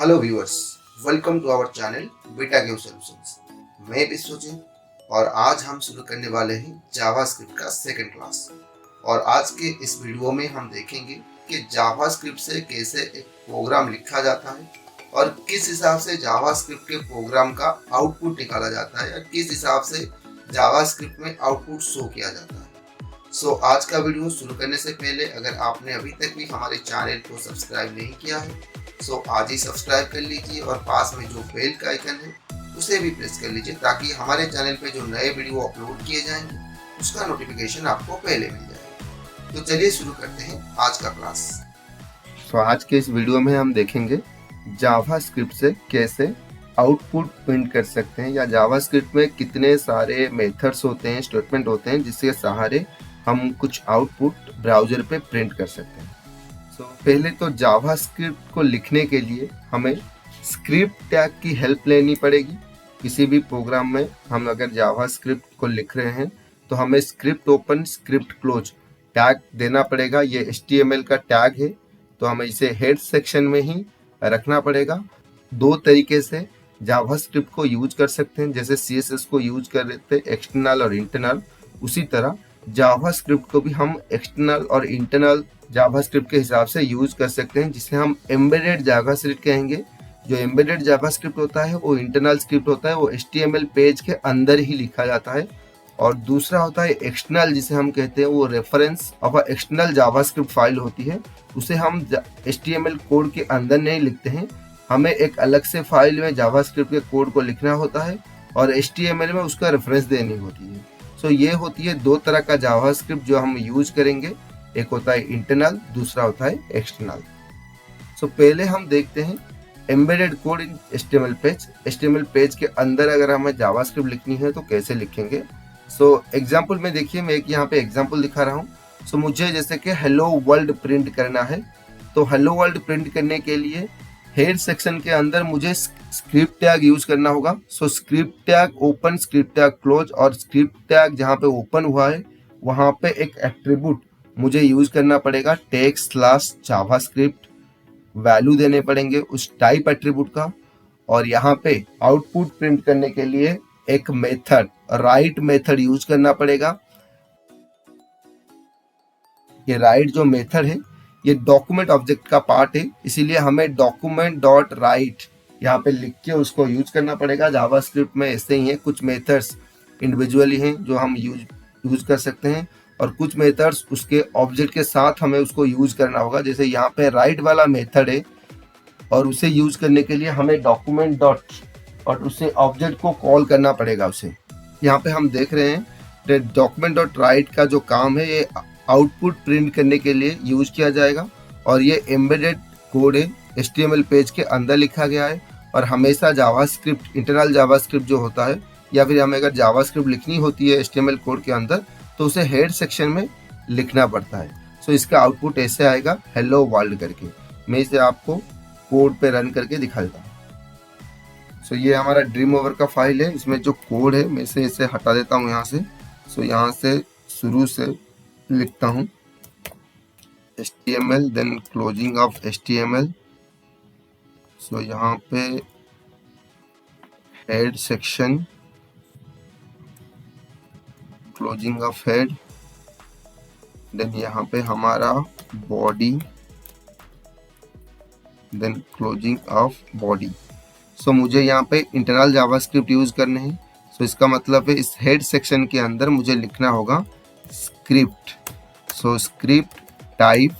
Hello viewers, welcome to our channel beta game solutions. मैं विश्वजीत और आज हम शुरू करने वाले हैं जावास्क्रिप्ट का सेकंड क्लास। और आज के इस वीडियो में हम देखेंगे कि जावास्क्रिप्ट से कैसे एक प्रोग्राम लिखा जाता है और किस हिसाब से जावास्क्रिप्ट के प्रोग्राम का आउटपुट निकाला जाता है या किस हिसाब से जावास्क्रिप्ट में आउटपुट शो किया जाता है। आज का वीडियो शुरू करने से पहले अगर आपने अभी तक भी हमारे चैनल को सब्सक्राइब नहीं किया है आज ही सब्सक्राइब कर लीजिए और पास में जो बेल का आइकन है उसे भी प्रेस कर लीजिए ताकि हमारे चैनल पे जो नए वीडियो अपलोड किए जाएंगे उसका नोटिफिकेशन आपको पहले मिल जाए। तो चलिए शुरू करते हैं आज का क्लास। आज के इस वीडियो में हम देखेंगे जावास्क्रिप्ट से कैसे आउटपुट प्रिंट कर सकते हैं या जावास्क्रिप्ट में कितने सारे मेथड्स होते हैं, स्टेटमेंट होते हैं जिसके सहारे हम कुछ आउटपुट ब्राउज़र पे प्रिंट कर सकते हैं। पहले तो जावास्क्रिप्ट को लिखने के लिए हमें स्क्रिप्ट टैग की हेल्प लेनी पड़ेगी। किसी भी प्रोग्राम में हम अगर जावास्क्रिप्ट को लिख रहे हैं तो हमें script open script close tag देना पड़ेगा। ये HTML का टैग है तो हमें इसे हेड सेक्शन में ही रखना पड़ेगा। दो तरीके से जावास्क्रिप्ट को यूज कर सकते हैं, जैसे CSS को यूज कर रहे थे एक्सटर्नल और इंटरनल, उसी तरह जावास्क्रिप्ट को भी हम एक्सटर्नल और इंटरनल जावास्क्रिप्ट के हिसाब से यूज कर सकते हैं, जिसे हम एम्बेडेड जावास्क्रिप्ट कहेंगे। जो एम्बेडेड जावास्क्रिप्ट होता है वो इंटरनल स्क्रिप्ट होता है, वो HTML पेज के अंदर ही लिखा जाता है। और दूसरा होता है एक्सटर्नल, जिसे हम कहते हैं वो reference of external JavaScript file होती है। उसे हम HTML कोड के अंदर नहीं लिखते हैं, हमें एक अलग से फाइल में जावास्क्रिप्ट के कोड को लिखना होता है और HTML में उसका रेफरेंस देनी होती है। ये होती है दो तरह का जावास्क्रिप्ट जो हम यूज करेंगे, एक होता है इंटरनल, दूसरा होता है एक्सटर्नल। पहले हम देखते हैं एम्बेडेड कोड इन HTML पेज। HTML पेज के अंदर अगर हमें जावास्क्रिप्ट लिखनी है तो कैसे लिखेंगे। एग्जांपल में देखिए, मैं एक यहाँ पे एग्जांपल दिखा रहा हूँ। मुझे जैसे कि हेलो वर्ल्ड प्रिंट करना है, तो हेलो वर्ल्ड प्रिंट करने के लिए हेड सेक्शन के अंदर मुझे स्क्रिप्ट टैग यूज करना होगा। Script tag open, script tag close, और स्क्रिप्ट टैग जहाँ पे ओपन हुआ है वहाँ पे एक एट्रीब्यूट मुझे यूज करना पड़ेगा, text/javascript वैल्यू देने पड़ेंगे उस टाइप एट्रीब्यूट का। और यहाँ पे आउटपुट प्रिंट करने के लिए एक मेथड राइट मेथड यूज करना पड़ेगा। ये राइट जो मेथड है ये डॉक्यूमेंट ऑब्जेक्ट का पार्ट है, इसीलिए हमें document.write यहाँ पे लिख के उसको यूज करना पड़ेगा। जावास्क्रिप्ट में ऐसे ही है, कुछ मेथड्स इंडिविजुअली हैं जो हम यूज कर सकते हैं और कुछ मेथड्स उसके ऑब्जेक्ट के साथ हमें उसको यूज करना होगा। जैसे यहाँ पे राइट वाला मेथड है और उसे यूज करने के लिए हमें डॉक्यूमेंट डॉट और उसे ऑब्जेक्ट को कॉल करना पड़ेगा उसे। यहाँ पे हम देख रहे हैं document.write का जो काम है ये आउटपुट प्रिंट करने के लिए यूज किया जाएगा और ये एम्बेडेड कोड है, HTML पेज के अंदर लिखा गया है। और हमेशा जावास्क्रिप्ट, इंटरनल जावास्क्रिप्ट जो होता है या फिर हमें अगर जावास्क्रिप्ट लिखनी होती है HTML कोड के अंदर तो उसे हेड सेक्शन में लिखना पड़ता है। इसका आउटपुट ऐसे आएगा, हेलो वर्ल्ड करके। मैं इसे आपको कोड पे रन करके दिखा देता हूँ। ये हमारा ड्रीम ओवर का फाइल है, इसमें जो कोड है मैं इसे हटा देता हूँ यहाँ से। यहाँ से शुरू से लिखता हूँ HTML, then closing of HTML। यहाँ पे head section, closing of head, then यहाँ पे हमारा body, then closing of body. मुझे यहाँ पे इंटरनल जावास्क्रिप्ट यूज करने हैं। इसका मतलब है इस हेड सेक्शन के अंदर मुझे लिखना होगा स्क्रिप्ट। Script type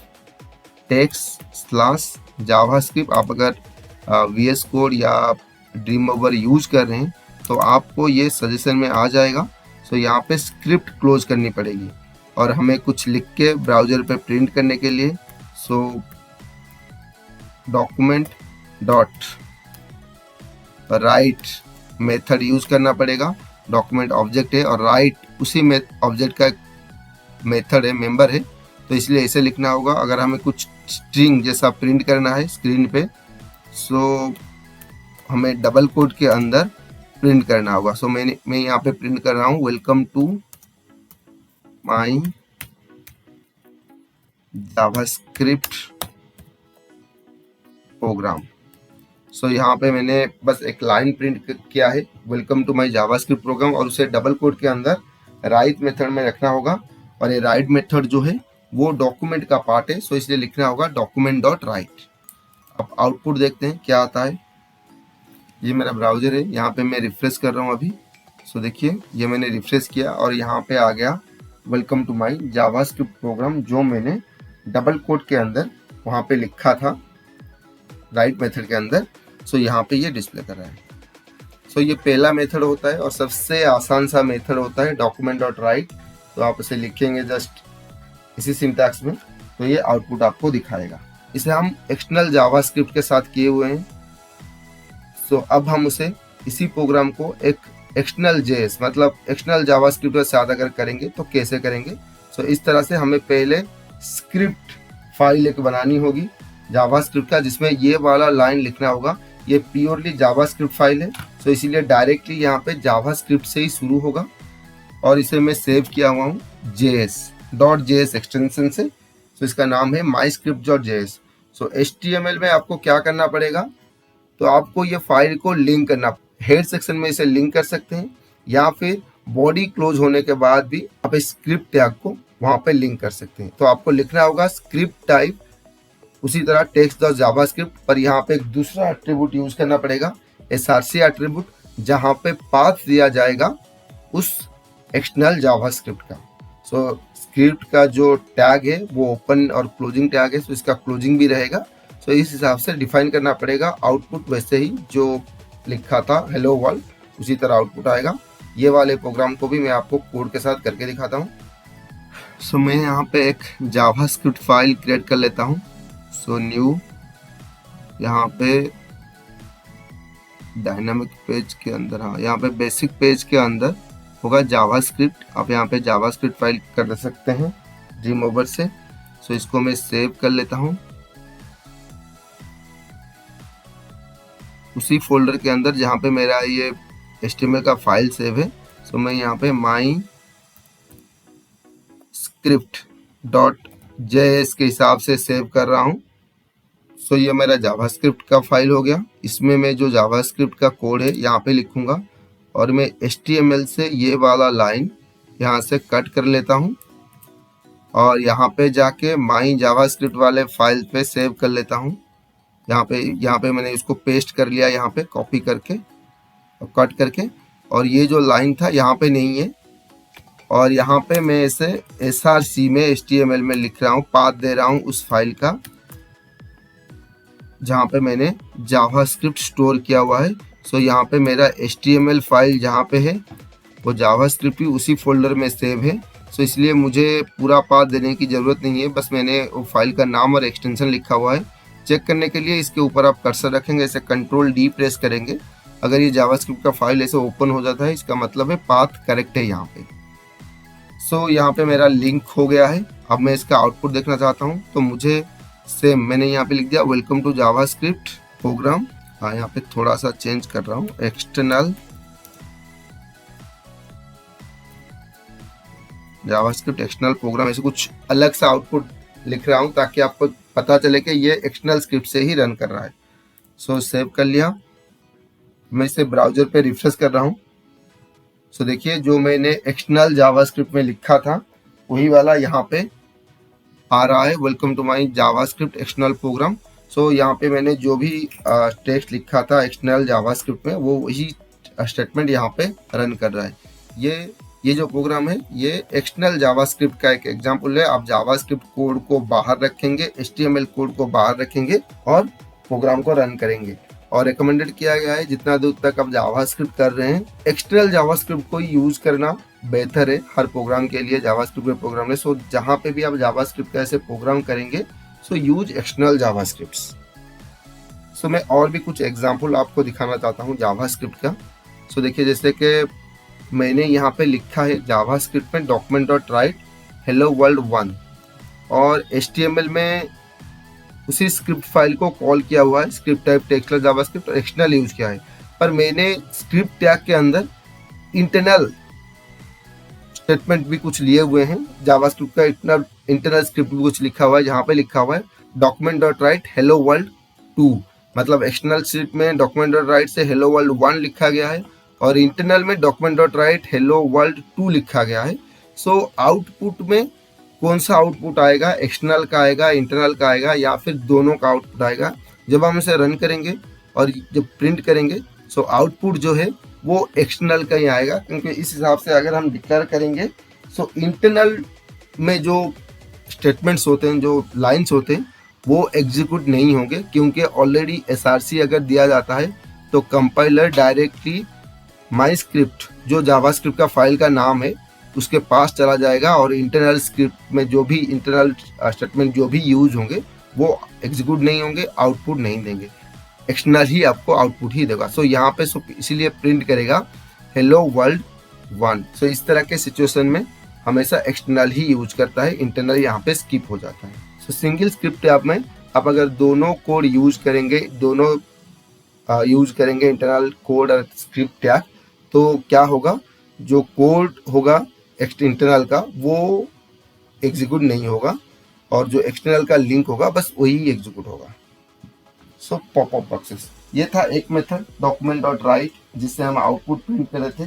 text/javascript। आप अगर VS कोड या ड्रीम ओवर यूज कर रहे हैं तो आपको ये सजेशन में आ जाएगा। यहाँ पे स्क्रिप्ट क्लोज करनी पड़ेगी और हमें कुछ लिख के ब्राउजर पे प्रिंट करने के लिए document dot right method use करना पड़ेगा। डॉक्यूमेंट ऑब्जेक्ट है और राइट उसी में ऑब्जेक्ट का मेथड है, मेंबर है, तो इसलिए ऐसे लिखना होगा। अगर हमें कुछ स्ट्रिंग जैसा प्रिंट करना है स्क्रीन पे हमें डबल कोट के अंदर प्रिंट करना होगा। मैं यहाँ पे प्रिंट कर रहा हूँ, welcome to my JavaScript program. So यहाँ पे मैंने बस एक लाइन प्रिंट किया है, welcome to my JavaScript program, और उसे डबल कोट के अंदर राइट मेथड में रखना होगा। और ये राइट मेथड जो है वो डॉक्यूमेंट का पार्ट है, सो इसलिए लिखना होगा डॉक्यूमेंट डॉट राइट। अब आउटपुट देखते हैं क्या आता है। ये मेरा ब्राउजर है, यहाँ पे मैं रिफ्रेश कर रहा हूँ अभी। सो देखिए ये मैंने रिफ्रेश किया और यहाँ पे आ गया welcome to my JavaScript program, जो मैंने डबल कोट के अंदर वहाँ पे लिखा था राइट मेथड के अंदर। सो यहाँ पे ये डिस्प्ले कर रहा है। सो ये पहला मेथड होता है और सबसे आसान सा मेथड होता है डॉक्यूमेंट डॉट राइट। तो आप इसे लिखेंगे जस्ट इसी सिंटैक्स में, तो ये आउटपुट आपको दिखाएगा। इसे हम एक्सटर्नल जावास्क्रिप्ट के साथ किए हुए हैं। सो अब हम उसे इसी प्रोग्राम को एक एक्सटर्नल जेएस मतलब एक्सटर्नल जावास्क्रिप्ट के साथ अगर करेंगे तो कैसे करेंगे। सो इस तरह से हमें पहले स्क्रिप्ट फाइल एक बनानी होगी जावास्क्रिप्ट का, जिसमें ये वाला लाइन लिखना होगा। ये प्योरली जावास्क्रिप्ट फाइल है, सो इसीलिए डायरेक्टली यहाँ पे जावास्क्रिप्ट से ही शुरू होगा। और इसे मैं सेव किया हुआ हूँ JS एक्सटेंशन से। सो इसका नाम है myscript.js। सो HTML में आपको क्या करना पड़ेगा, तो आपको ये फाइल को लिंक करना, हेड सेक्शन में इसे लिंक कर सकते हैं, या फिर बॉडी क्लोज होने के बाद भी आप स्क्रिप्ट टैग को वहाँ पे लिंक कर सकते हैं। तो आपको लिखना होगा स्क्रिप्ट टाइप, उसी तरह टेक्स्ट द जावास्क्रिप्ट, पर यहाँ पे एक दूसरा एट्रीब्यूट यूज करना पड़ेगा, src एट्रीब्यूट, जहाँ पे पाथ दिया जाएगा उस एक्सटर्नल जावास्क्रिप्ट का। सो स्क्रिप्ट का जो टैग है वो ओपन और क्लोजिंग टैग है, तो इसका क्लोजिंग भी रहेगा। सो इस हिसाब से डिफाइन करना पड़ेगा। आउटपुट वैसे ही जो लिखा था हेलो वर्ल्ड, उसी तरह आउटपुट आएगा। ये वाले प्रोग्राम को भी मैं आपको कोड के साथ करके दिखाता हूँ। सो मैं यहाँ पे एक जावास्क्रिप्ट फाइल क्रिएट कर लेता हूँ। सो न्यू, यहाँ पे डायनामिक पेज के अंदर, हाँ यहाँ पे बेसिक पेज के अंदर होगा जावास्क्रिप्ट। आप यहाँ पे जावास्क्रिप्ट फाइल कर सकते हैं ड्रीमओवर से। सो इसको मैं सेव कर लेता हूँ उसी फोल्डर के अंदर जहाँ पे मेरा ये HTML का फाइल सेव है। सो मैं यहाँ पे myscript.js के हिसाब से सेव कर रहा हूँ। सो ये मेरा जावास्क्रिप्ट का फाइल हो गया। इसमें मैं जो जावास्क्रिप्ट का कोड है यहाँ पे लिखूंगा, और मैं HTML से ये वाला लाइन यहाँ से कट कर लेता हूँ और यहाँ पे जाके माई जावास्क्रिप्ट वाले फाइल पे सेव कर लेता हूँ। यहाँ पे मैंने इसको पेस्ट कर लिया, यहाँ पे कॉपी करके और कट करके, और ये जो लाइन था यहाँ पे नहीं है, और यहाँ पे मैं इसे src में HTML में लिख रहा हूँ, पाथ दे रहा हूँ उस फाइल का जहाँ पे मैंने जावास्क्रिप्ट स्टोर किया हुआ है। सो यहाँ पे मेरा HTML फाइल जहाँ पे है वो जावास्क्रिप्ट भी उसी फोल्डर में सेव है। सो इसलिए मुझे पूरा पाथ देने की ज़रूरत नहीं है, बस मैंने वो फाइल का नाम और एक्सटेंशन लिखा हुआ है। चेक करने के लिए इसके ऊपर आप कर्सर रखेंगे, ऐसे Ctrl+D प्रेस करेंगे, अगर ये जावास्क्रिप्ट का फाइल ऐसे ओपन हो जाता है, इसका मतलब है पाथ करेक्ट है यहाँ पे। सो यहाँ पे मेरा लिंक हो गया है। अब मैं इसका आउटपुट देखना चाहता हूँ, तो मुझे सेम मैंने यहाँ पे लिख दिया वेलकम टू जावास्क्रिप्ट प्रोग्राम। हाँ यहाँ पे थोड़ा सा चेंज कर रहा हूँ, एक्सटर्नल जावास्क्रिप्ट एक्सटर्नल प्रोग्राम, ऐसे कुछ अलग सा आउटपुट लिख रहा हूँ ताकि आपको पता चले कि ये एक्सटर्नल स्क्रिप्ट से ही रन कर रहा है। सो सेव कर लिया। मैं इसे ब्राउजर पे रिफ्रेश कर रहा हूँ। सो देखिए जो मैंने एक्सटर्नल जावास्क्रिप्ट में लिखा था वही वाला यहाँ पे आ रहा है, welcome to my JavaScript external program. So यहाँ पे मैंने जो भी टेक्स्ट लिखा था एक्सटर्नल जावास्क्रिप्ट में वो वही स्टेटमेंट यहाँ पे रन कर रहा है। ये जो प्रोग्राम है ये एक्सटर्नल जावास्क्रिप्ट का एक एग्जांपल है। आप जावास्क्रिप्ट कोड को बाहर रखेंगे, HTML कोड को बाहर रखेंगे और प्रोग्राम को रन करेंगे। और रिकमेंडेड किया गया है जितना दूर तक आप जावास्क्रिप्ट कर रहे हैं एक्सटर्नल जावास्क्रिप्ट को यूज करना बेहतर है हर प्रोग्राम के लिए। जावास्क्रिप्ट के प्रोग्राम में सो जहाँ पे भी आप जावास्क्रिप्ट का ऐसे प्रोग्राम करेंगे सो यूज एक्सटर्नल जावास्क्रिप्ट्स। सो मैं और भी कुछ एग्जांपल आपको दिखाना चाहता हूँ जावास्क्रिप्ट का। सो देखिए जैसे कि मैंने यहाँ पे लिखा है जावास्क्रिप्ट में document dot right hello world 1, और HTML में उसी स्क्रिप्ट फाइल को कॉल किया हुआ है, स्क्रिप्ट टाइप टेक्स्ट जावास्क्रिप्ट और एक्सटर्नल यूज किया है। पर मैंने स्क्रिप्ट टैग के अंदर इंटरनल स्टेटमेंट भी कुछ लिए हुए हैं, जावास्क्रिप्ट का इंटरनल स्क्रिप्ट भी कुछ लिखा हुआ है, जहाँ पे लिखा हुआ है document dot right hello world 2। मतलब एक्सटर्नल स्क्रिप्ट में डॉक्यूमेंट डॉट राइट से हेलो वर्ल्ड 1 लिखा गया है और इंटरनल में document dot right hello world 2 लिखा गया है। सो आउटपुट में कौन सा आउटपुट आएगा, एक्सटर्नल का आएगा, इंटरनल का आएगा या फिर दोनों का आउटपुट आएगा। जब हम इसे रन करेंगे और जब प्रिंट करेंगे सो आउटपुट जो है वो एक्सटर्नल का ही आएगा, क्योंकि इस हिसाब से अगर हम डिक्लेयर करेंगे सो इंटरनल में जो स्टेटमेंट्स होते हैं, जो लाइंस होते हैं वो एग्जीक्यूट नहीं होंगे, क्योंकि ऑलरेडी एसआरसी अगर दिया जाता है तो कंपाइलर डायरेक्टली माई स्क्रिप्ट जो जावास्क्रिप्ट का फाइल का नाम है उसके पास चला जाएगा और इंटरनल स्क्रिप्ट में जो भी इंटरनल स्टेटमेंट जो भी यूज होंगे वो एग्जीक्यूट नहीं होंगे, आउटपुट नहीं देंगे, एक्सटर्नल ही आपको आउटपुट ही देगा। सो यहाँ पे इसीलिए प्रिंट करेगा हेलो वर्ल्ड 1। सो इस तरह के सिचुएशन में हमेशा एक्सटर्नल ही यूज करता है, इंटरनल यहाँ पे स्किप हो जाता है। सो सिंगल स्क्रिप्ट टैब में आप अगर दोनों कोड यूज करेंगे, दोनों यूज करेंगे इंटरनल कोड और स्क्रिप्ट टैग, तो क्या होगा, जो कोड होगा इंटरनल का वो एग्जीक्यूट नहीं होगा और जो एक्सटर्नल का लिंक होगा बस वही एग्जीक्यूट होगा। सो पॉपअप बॉक्सेस, ये था एक मेथड डॉक्यूमेंट डॉट राइट जिससे हम आउटपुट प्रिंट कर रहे थे।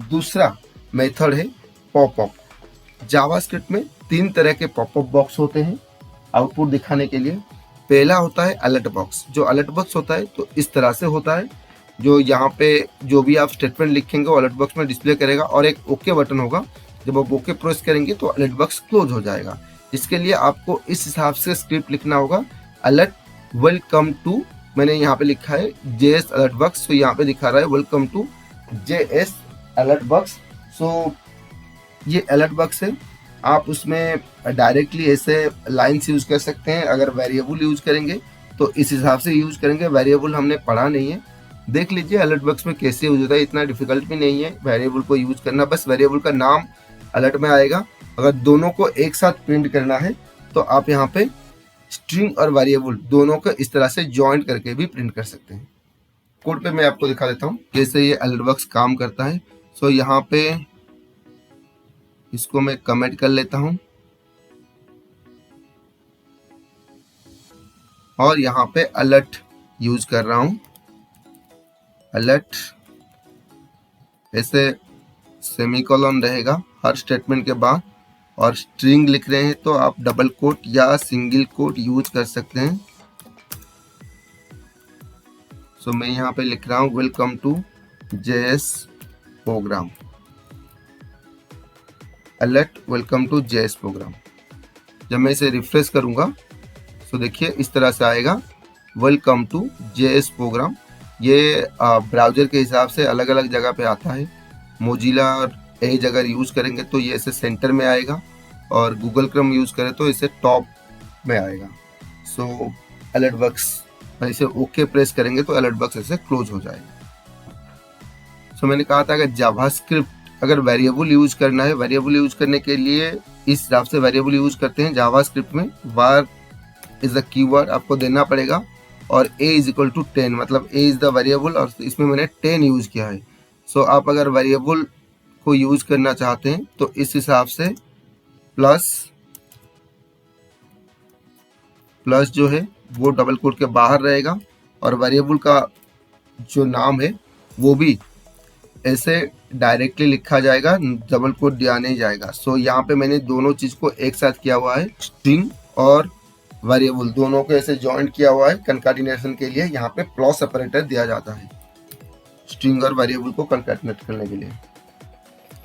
दूसरा मेथड है पॉपअप। जावास्क्रिप्ट में 3 तरह के पॉपअप बॉक्स होते हैं आउटपुट दिखाने के लिए। पहला होता है अलर्ट बॉक्स। जो अलर्ट बॉक्स होता है तो इस तरह से होता है, जो यहाँ पे जो भी आप स्टेटमेंट लिखेंगे वो अलर्ट बॉक्स में डिस्प्ले करेगा और एक ओके बटन होगा। जब आप ओके प्रेस करेंगे तो अलर्ट बॉक्स क्लोज हो जाएगा। इसके लिए आपको इस हिसाब से स्क्रिप्ट लिखना होगा, अलर्ट वेलकम टू, मैंने यहाँ पे लिखा है JS अलर्ट बॉक्स, तो यहाँ पे दिखा रहा है welcome to JS alert box. So ये अलर्ट बॉक्स है, आप उसमें डायरेक्टली ऐसे लाइन्स यूज कर सकते हैं। अगर वेरिएबल यूज करेंगे तो इस हिसाब से यूज करेंगे, वेरिएबल हमने पढ़ा नहीं है, देख लीजिए अलर्ट बॉक्स में कैसे यूज होता है। इतना डिफिकल्ट भी नहीं है वेरिएबल को यूज करना, बस वेरिएबल का नाम अलर्ट में आएगा। अगर दोनों को एक साथ प्रिंट करना है तो आप यहाँ पे स्ट्रिंग और वेरिएबल दोनों को इस तरह से ज्वाइन करके भी प्रिंट कर सकते हैं। कोड पे मैं आपको दिखा देता हूँ कैसे ये अलर्ट बॉक्स काम करता है। सो यहाँ पे इसको मैं कमेंट कर लेता हूँ और यहाँ पे अलर्ट यूज कर रहा हूँ। अलर्ट ऐसे सेमीकोलन रहेगा हर स्टेटमेंट के बाद, और स्ट्रिंग लिख रहे हैं तो आप डबल कोट या सिंगल कोट यूज कर सकते हैं। सो मैं यहाँ पे लिख रहा हूँ welcome to JS program, alert welcome to JS program. जब मैं इसे रिफ्रेश करूंगा तो देखिए इस तरह से आएगा वेलकम टू JS प्रोग्राम। ये ब्राउजर के हिसाब से अलग अलग जगह पे आता है। मोजिला और एज अगर यूज करेंगे तो ये ऐसे सेंटर में आएगा और गूगल क्रोम यूज करें तो इसे टॉप में आएगा। सो अलर्ट बॉक्स इसे ओके प्रेस करेंगे तो अलर्ट बॉक्स ऐसे क्लोज हो जाएगा। सो मैंने कहा था अगर जावास्क्रिप्ट अगर वेरिएबल यूज करना है, वेरिएबल यूज करने के लिए इस हिसाब से वेरिएबल यूज करते हैं जावास्क्रिप्ट में। var इज द कीवर्ड आपको देना पड़ेगा और a इज इक्वल टू 10, मतलब a इज द वेरिएबल और इसमें मैंने 10 यूज किया है। सो आप अगर वेरिएबल को यूज करना चाहते हैं तो इस हिसाब से प्लस जो है वो डबल कोट के बाहर रहेगा और वेरिएबल का जो नाम है वो भी ऐसे डायरेक्टली लिखा जाएगा, डबल कोट दिया नहीं जाएगा। सो यहाँ पे मैंने दोनों चीज को एक साथ किया हुआ है, स्ट्रिंग और वेरिएबल दोनों को ऐसे ज्वाइन किया हुआ है। कंकाटिनेशन के लिए यहाँ पे प्लस ऑपरेटर दिया जाता है स्ट्रिंग और वेरिएबल को कंकाटिनेट करने के लिए।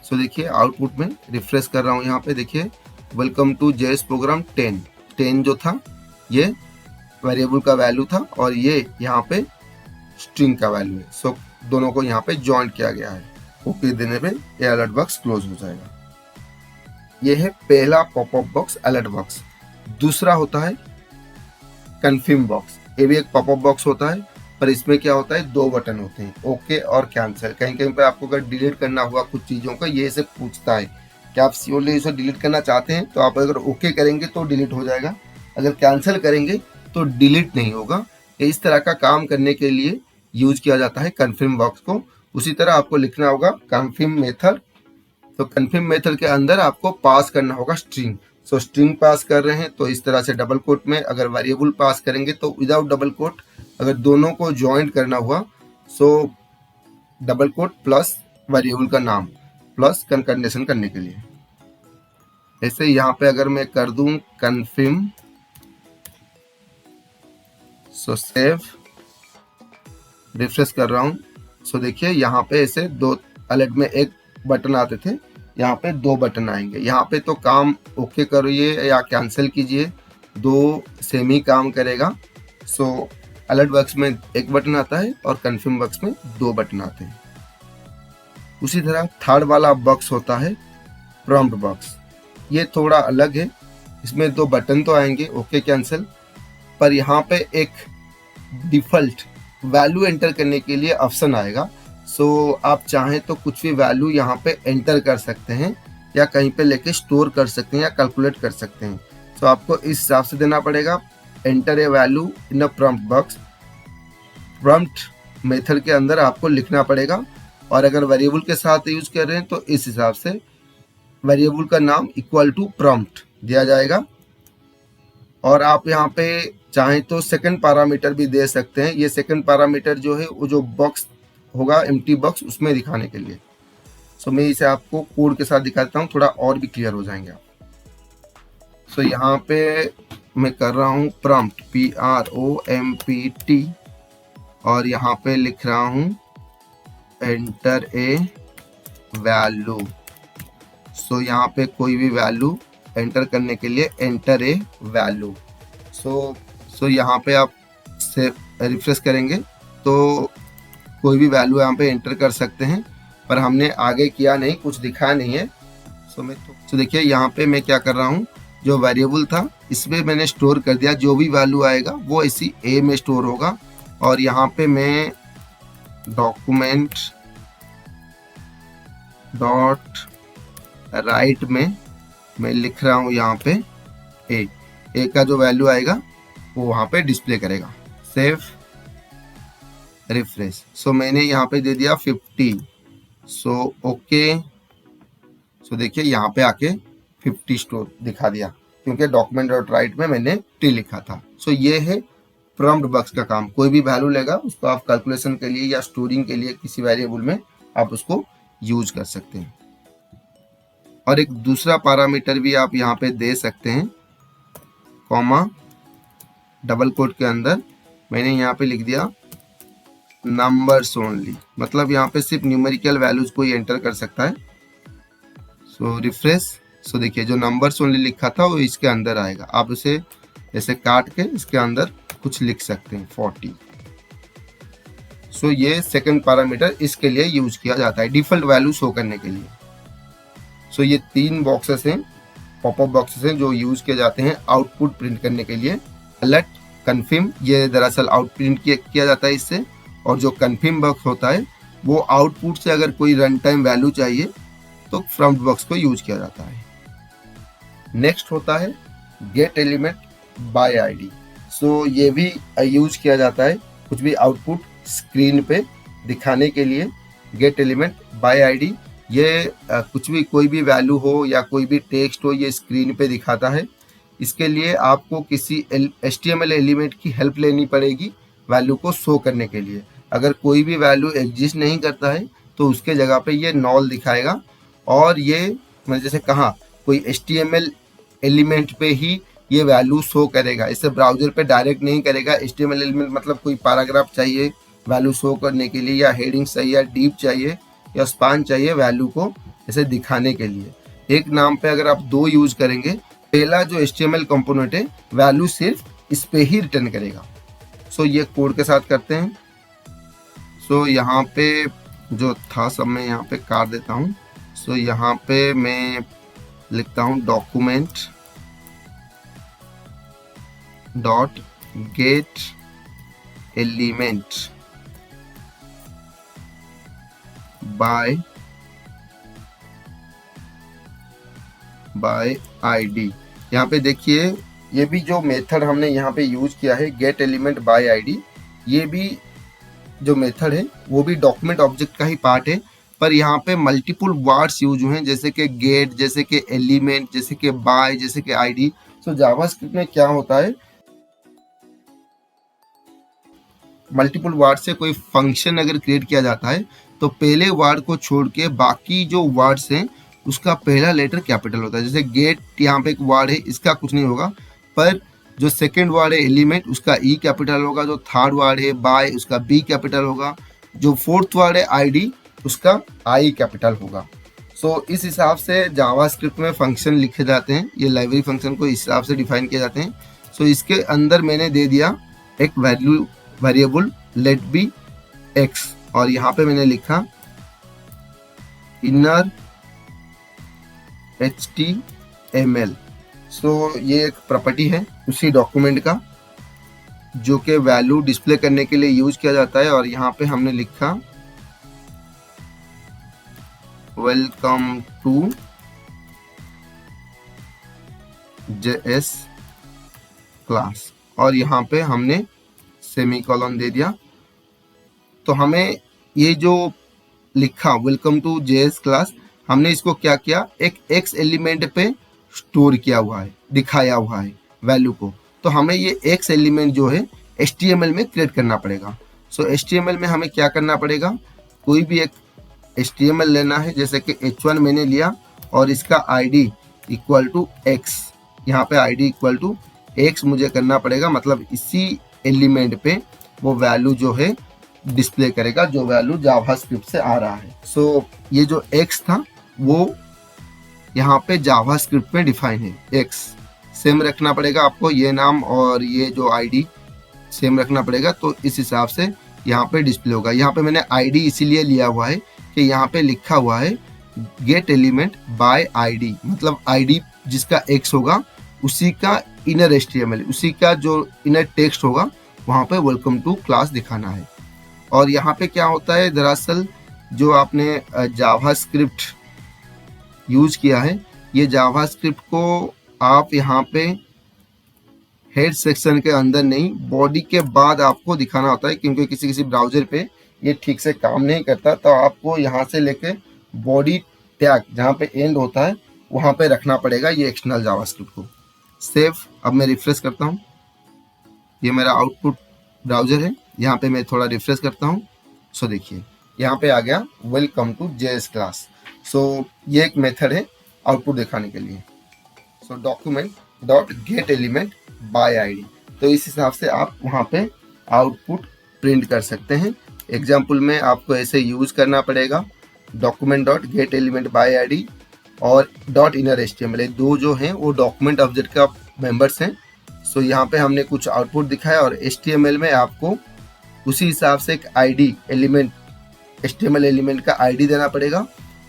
सो देखिए आउटपुट में रिफ्रेश कर रहा हूँ, यहाँ पे देखिए वेलकम टू JS प्रोग्राम 10 जो था ये वेरिएबल का वैल्यू था और ये यहाँ पे स्ट्रिंग का वैल्यू है। सो दोनों को यहाँ पे ज्वाइन किया गया है। ओके देने पे ये अलर्ट बॉक्स क्लोज हो जाएगा। ये है पहला पॉपअप बॉक्स अलर्ट बॉक्स। दूसरा होता है कन्फर्म बॉक्स। ये भी एक पॉपअप बॉक्स होता है पर इसमें क्या होता है, 2 बटन होते हैं, ओके और कैंसिल। कहीं कहीं पर आपको अगर डिलीट करना हुआ कुछ चीज़ों का ये से पूछता है कि आप श्योरली इसे डिलीट करना चाहते हैं, तो आप अगर ओके करेंगे तो डिलीट हो जाएगा, अगर कैंसिल करेंगे तो डिलीट नहीं होगा। इस तरह का काम करने के लिए यूज किया जाता है कन्फर्म बॉक्स को। उसी तरह आपको लिखना होगा कन्फर्म मेथड। तो कन्फर्म मेथड के अंदर आपको पास करना होगा स्ट्रिंग। सो स्ट्रिंग पास कर रहे हैं तो इस तरह से डबल कोट में, अगर वेरिएबल पास करेंगे तो विदाउट डबल कोट, अगर दोनों को ज्वाइंट करना हुआ so double quote plus variable का नाम प्लस कंकर्नेशन करने के लिए। ऐसे यहाँ पे अगर मैं कर दूं कन्फर्म, सो सेव, रिफ्रेश कर रहा हूँ, सो देखिए यहाँ पे ऐसे दो अलर्ट में एक बटन आते थे, यहाँ पे दो बटन आएंगे। यहाँ पे तो काम ओके करिए या कैंसिल कीजिए, दो सेम ही काम करेगा। सो अलर्ट बॉक्स में एक बटन आता है और कन्फर्म बॉक्स में दो बटन आते हैं। उसी तरह थर्ड वाला बॉक्स होता है प्रॉम्प्ट बॉक्स। ये थोड़ा अलग है, इसमें दो बटन तो आएंगे ओके कैंसिल, पर यहाँ पे एक डिफ़ॉल्ट वैल्यू एंटर करने के लिए ऑप्शन आएगा। सो आप चाहें तो कुछ भी वैल्यू यहाँ पे एंटर कर सकते हैं या कहीं पे लेके स्टोर कर सकते हैं या कैलकुलेट कर सकते हैं। सो आपको इस हिसाब से देना पड़ेगा, enter a value in a prompt box. Prompt method के अंदर आपको लिखना पड़ेगा, और अगर वेरिएबल के साथ यूज कर रहे हैं तो इस हिसाब से वेरिएबल का नाम इक्वल टू प्रॉम्प्ट दिया जाएगा। और आप यहाँ पे चाहें तो सेकंड पैरामीटर भी दे सकते हैं। ये सेकंड पैरामीटर जो है वो जो बॉक्स होगा एम्प्टी बॉक्स उसमें दिखाने के लिए। सो मैं इसे आपको कोड के साथ दिखाता हूँ, थोड़ा और भी क्लियर हो जाएंगे आप। सो यहाँ पे मैं कर रहा हूँ प्रॉम्प्ट PROMPT और यहाँ पे लिख रहा हूँ एंटर ए वैल्यू। सो यहाँ पे कोई भी वैल्यू एंटर करने के लिए एंटर ए वैल्यू। सो यहाँ पे आप से रिफ्रेश करेंगे तो कोई भी वैल्यू यहाँ पे एंटर कर सकते हैं, पर हमने आगे किया नहीं, कुछ दिखाया नहीं है। सो देखिए यहाँ पे मैं क्या कर रहा हूँ, जो वेरिएबल था इसमें मैंने स्टोर कर दिया, जो भी वैल्यू आएगा वो इसी ए में स्टोर होगा। और यहाँ पे मैं डॉक्यूमेंट डॉट राइट में मैं लिख रहा हूँ यहाँ पे ए का जो वैल्यू आएगा वो वहाँ पे डिस्प्ले करेगा। Save, refresh. सो मैंने यहाँ पे दे दिया 50। So okay. सो देखिए यहाँ पे आके 50 स्टोर दिखा दिया, क्योंकि डॉक्यूमेंट डॉट राइट में मैंने टी लिखा था। सो ये है प्रॉम्प्ट बॉक्स का काम। कोई भी वैल्यू लेगा उसको आप कैलकुलेशन के लिए या स्टोरिंग के लिए किसी वेरिएबल में आप उसको यूज कर सकते हैं। और एक दूसरा पैरामीटर भी आप यहाँ पे दे सकते हैं, कॉमा डबल कोट के अंदर मैंने यहाँ पे लिख दिया नंबर्स ओनली, मतलब यहाँ पे सिर्फ न्यूमेरिकल वैल्यूज को ही एंटर कर सकता है। सो रिफ्रेश। सो देखिए जो नंबर्स ओनली लिखा था वो इसके अंदर आएगा। आप उसे ऐसे काट के इसके अंदर कुछ लिख सकते हैं 40। सो ये सेकंड पैरामीटर इसके लिए यूज किया जाता है डिफॉल्ट वैल्यू शो करने के लिए। सो ये तीन बॉक्सेस हैं, पॉपअप बॉक्सेस हैं जो यूज किए जाते हैं आउटपुट प्रिंट करने के लिए। अलर्ट, कन्फर्म, ये दरअसल आउट प्रिंट किया जाता है इससे। और जो कन्फर्म बॉक्स होता है वो आउटपुट से अगर कोई रन टाइम वैल्यू चाहिए तो प्रॉम्प्ट बॉक्स को यूज किया जाता है। नेक्स्ट होता है गेट एलिमेंट बाय आईडी। सो ये भी यूज किया जाता है कुछ भी आउटपुट स्क्रीन पे दिखाने के लिए। गेट एलिमेंट बाय आईडी ये कुछ भी कोई भी वैल्यू हो या कोई भी टेक्स्ट हो ये स्क्रीन पे दिखाता है। इसके लिए आपको किसी HTML एलिमेंट की हेल्प लेनी पड़ेगी वैल्यू को शो करने के लिए। अगर कोई भी वैल्यू एग्जिस्ट नहीं करता है तो उसके जगह पे ये नॉल दिखाएगा। और ये मैंने जैसे कहा कोई HTML एलिमेंट पे ही ये वैल्यू शो करेगा, इसे ब्राउजर पे डायरेक्ट नहीं करेगा। HTML एलिमेंट मतलब कोई पैराग्राफ चाहिए वैल्यू शो करने के लिए, या हेडिंग चाहिए, या डीप चाहिए, या स्पान चाहिए वैल्यू को ऐसे दिखाने के लिए। एक नाम पे अगर आप दो यूज करेंगे, पहला जो HTML कंपोनेंट है वैल्यू सिर्फ इस पे ही रिटर्न करेगा। सो ये कोड के साथ करते हैं। सो यहाँ पे जो था सब मैं यहाँ पे काट देता हूँ। सो यहाँ पे मैं लिखता हूँ document dot get element bye ID. यहाँ पे देखिए ये भी जो मेथड हमने यहाँ पे यूज किया है गेट एलिमेंट बाय आईडी, ये भी जो मेथड है वो भी डॉक्यूमेंट ऑब्जेक्ट का ही पार्ट है, पर यहाँ पे मल्टीपल वर्ड्स यूज हुए हैं, जैसे कि गेट, जैसे कि एलिमेंट, जैसे कि बाय, जैसे कि आईडी। सो जावास्क्रिप्ट में क्या होता है, मल्टीपल वर्ड से कोई फंक्शन अगर क्रिएट किया जाता है तो पहले वर्ड को छोड़ के बाकी जो वर्ड्स हैं उसका पहला लेटर कैपिटल होता है। जैसे गेट, यहाँ पे एक वर्ड है, इसका कुछ नहीं होगा, पर जो सेकंड वर्ड है एलिमेंट, उसका ई कैपिटल होगा। जो थर्ड वर्ड है बाय, उसका बी कैपिटल होगा। जो फोर्थ वर्ड है आईडी, उसका आई कैपिटल होगा। सो इस हिसाब से जावास्क्रिप्ट में फंक्शन लिखे जाते हैं। ये लाइब्रेरी फंक्शन को इस हिसाब से डिफाइन किए जाते हैं। सो इसके अंदर मैंने दे दिया एक value variable let b x, और यहाँ पे मैंने लिखा इनर HTML। सो ये एक प्रॉपर्टी है उसी डॉक्यूमेंट का जो कि वैल्यू डिस्प्ले करने के लिए यूज किया जाता है। और यहाँ पे हमने लिखा वेलकम टू JS क्लास, और यहाँ पे हमने सेमीकोलन दे दिया। तो हमें ये जो लिखा वेलकम टू JS क्लास, हमने इसको क्या किया, एक X एलिमेंट पे स्टोर किया हुआ है, दिखाया हुआ है वैल्यू को। तो हमें ये X एलिमेंट जो है HTML में क्रिएट करना पड़ेगा। सो HTML में हमें क्या करना पड़ेगा, कोई भी एक HTML लेना है, जैसे कि H1 मैंने लिया और इसका ID इक्वल टू X, यहाँ पे ID इक्वल टू X मुझे करना पड़ेगा। मतलब इसी एलिमेंट पे वो वैल्यू जो है डिस्प्ले करेगा, जो वैल्यू जावास्क्रिप्ट से आ रहा है। सो ये जो X था वो यहाँ पे जावास्क्रिप्ट में डिफाइन है। X सेम रखना पड़ेगा आपको, ये नाम और ये जो ID सेम रखना पड़ेगा, तो इस हिसाब से यहाँ पे डिस्प्ले होगा। यहाँ पे मैंने ID इसीलिए लिया हुआ है कि यहाँ पे लिखा हुआ है गेट एलिमेंट बाय ID, मतलब ID जिसका X होगा उसी का इनर HTML, उसी का जो इनर टेक्स्ट होगा वहाँ पे वेलकम टू क्लास दिखाना है। और यहाँ पे क्या होता है, दरअसल जो आपने जावास्क्रिप्ट यूज किया है, ये जावास्क्रिप्ट को आप यहाँ पे हेड सेक्शन के अंदर नहीं, बॉडी के बाद आपको दिखाना होता है, क्योंकि किसी किसी ब्राउजर पे ये ठीक से काम नहीं करता। तो आपको यहाँ से लेके बॉडी टैग जहाँ पे एंड होता है वहाँ पे रखना पड़ेगा ये एक्सटर्नल जावास्क्रिप्ट को। सेव, अब मैं रिफ्रेश करता हूँ, ये मेरा आउटपुट ब्राउजर है। यहाँ पे मैं थोड़ा रिफ्रेश करता हूँ। सो देखिए यहाँ पे आ गया welcome to JS class. So ये एक मेथड है आउटपुट दिखाने के लिए। So document dot get element by ID, तो इस हिसाब से आप वहाँ पे आउटपुट प्रिंट कर सकते हैं। एग्जाम्पल में आपको ऐसे यूज करना पड़ेगा document dot get element by ID और डॉट इनर HTML, दो जो हैं वो डॉक्यूमेंट ऑब्जेक्ट का मेंबर्स हैं। सो यहाँ पे हमने कुछ आउटपुट दिखाया और HTML में आपको उसी हिसाब से एक ID एलिमेंट, HTML एलिमेंट का ID देना पड़ेगा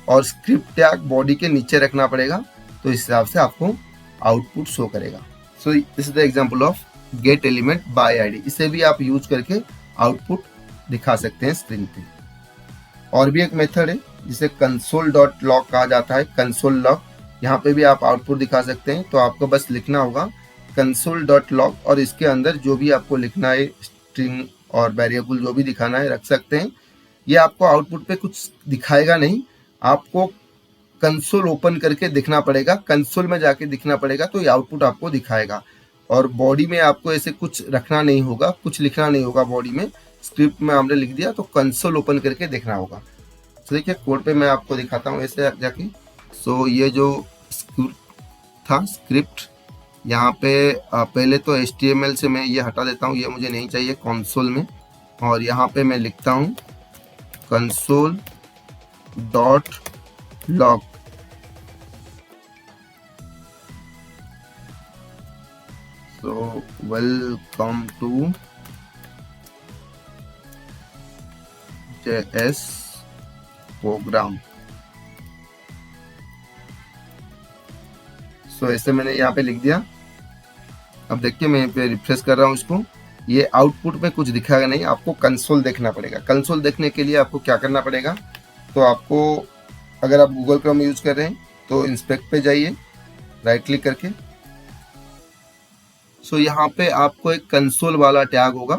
और स्क्रिप्ट टैग बॉडी के नीचे रखना पड़ेगा, तो इस हिसाब से आपको आउटपुट शो करेगा। So this is the example of gate element by ID। इसे भी आप यूज करके आउटपुट दिखा सकते हैं स्क्रीन पे। और भी एक मेथड है जिसे कंसोल डॉट लॉग कहा जाता है, कंसोल लॉग, यहाँ पे भी आप आउटपुट दिखा सकते हैं। तो आपको बस लिखना होगा कंसोल डॉट लॉग और इसके अंदर जो भी आपको लिखना है, स्ट्रिंग और वेरिएबल जो भी दिखाना है रख सकते हैं। ये आपको आउटपुट पे कुछ दिखाएगा नहीं, आपको कंसोल ओपन करके दिखना पड़ेगा, कंसोल में जाके दिखना पड़ेगा, तो ये आउटपुट आपको दिखाएगा। और बॉडी में आपको ऐसे कुछ रखना नहीं होगा, कुछ लिखना नहीं होगा बॉडी में, स्क्रिप्ट में हमने लिख दिया तो कंसोल ओपन करके देखना होगा। तो देखिए कोड पे मैं आपको दिखाता हूँ ऐसे जाके। सो ये जो स्क्रिप्ट था, स्क्रिप्ट यहाँ पे पहले तो HTML से मैं ये हटा देता हूँ, ये मुझे नहीं चाहिए कंसोल में। और यहाँ पे मैं लिखता हूँ console dot log. So welcome to JS program. So ऐसे मैंने यहाँ पे लिख दिया। अब देखिए मैं पे रिफ्रेश कर रहा हूँ इसको, ये आउटपुट में कुछ दिखाएगा नहीं, आपको कंसोल देखना पड़ेगा। कंसोल देखने के लिए आपको क्या करना पड़ेगा, तो आपको अगर आप गूगल क्रोम यूज कर रहे हैं तो इंस्पेक्ट पे जाइए राइट क्लिक करके। सो यहाँ पे आपको एक कंसोल वाला टैग होगा,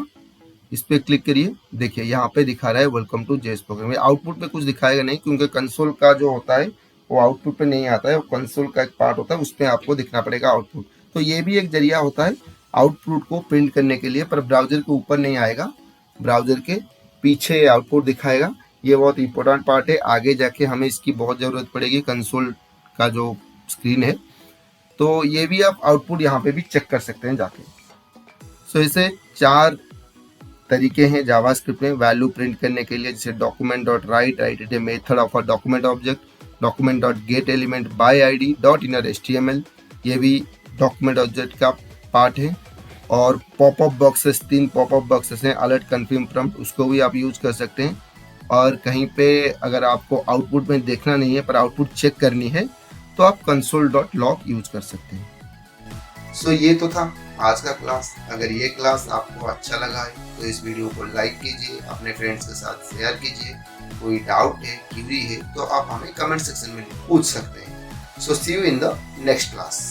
इस पर क्लिक करिए। देखिए यहाँ पे दिखा रहा है welcome to JS program. Output पे कुछ दिखाएगा नहीं, क्योंकि कंसोल का जो होता है वो आउटपुट पे नहीं आता है, वो कंसोल का एक पार्ट होता है, उस पर आपको दिखना पड़ेगा आउटपुट। तो ये भी एक जरिया होता है आउटपुट को प्रिंट करने के लिए, पर ब्राउजर के ऊपर नहीं आएगा, ब्राउजर के पीछे आउटपुट दिखाएगा। ये बहुत इंपॉर्टेंट पार्ट है, आगे जाके हमें इसकी बहुत ज़रूरत पड़ेगी कंसोल का जो स्क्रीन है। तो ये भी आप आउटपुट यहाँ पे भी चेक कर सकते हैं जाके। सो इसे 4 तरीके हैं जावास्क्रिप्ट में वैल्यू प्रिंट करने के लिए, जैसे document dot right, right it a method of a document object, document dot get element bye ID, dot inner HTML, ये भी डॉक्यूमेंट ऑब्जेक्ट का पार्ट है। और पॉपअप बॉक्सेस, 3 पॉपअप बॉक्सेस हैं, अलर्ट, कन्फर्म, प्रॉम्प्ट, उसको भी आप यूज कर सकते हैं। और कहीं पे अगर आपको आउटपुट में देखना नहीं है पर आउटपुट चेक करनी है तो आप console.log यूज कर सकते हैं। सो ये तो था आज का क्लास। अगर ये क्लास आपको अच्छा लगा है तो इस वीडियो को लाइक कीजिए, अपने फ्रेंड्स के साथ शेयर कीजिए। कोई डाउट है, क्यूरी है तो आप हमें कमेंट सेक्शन में पूछ सकते हैं। So see you in the next class.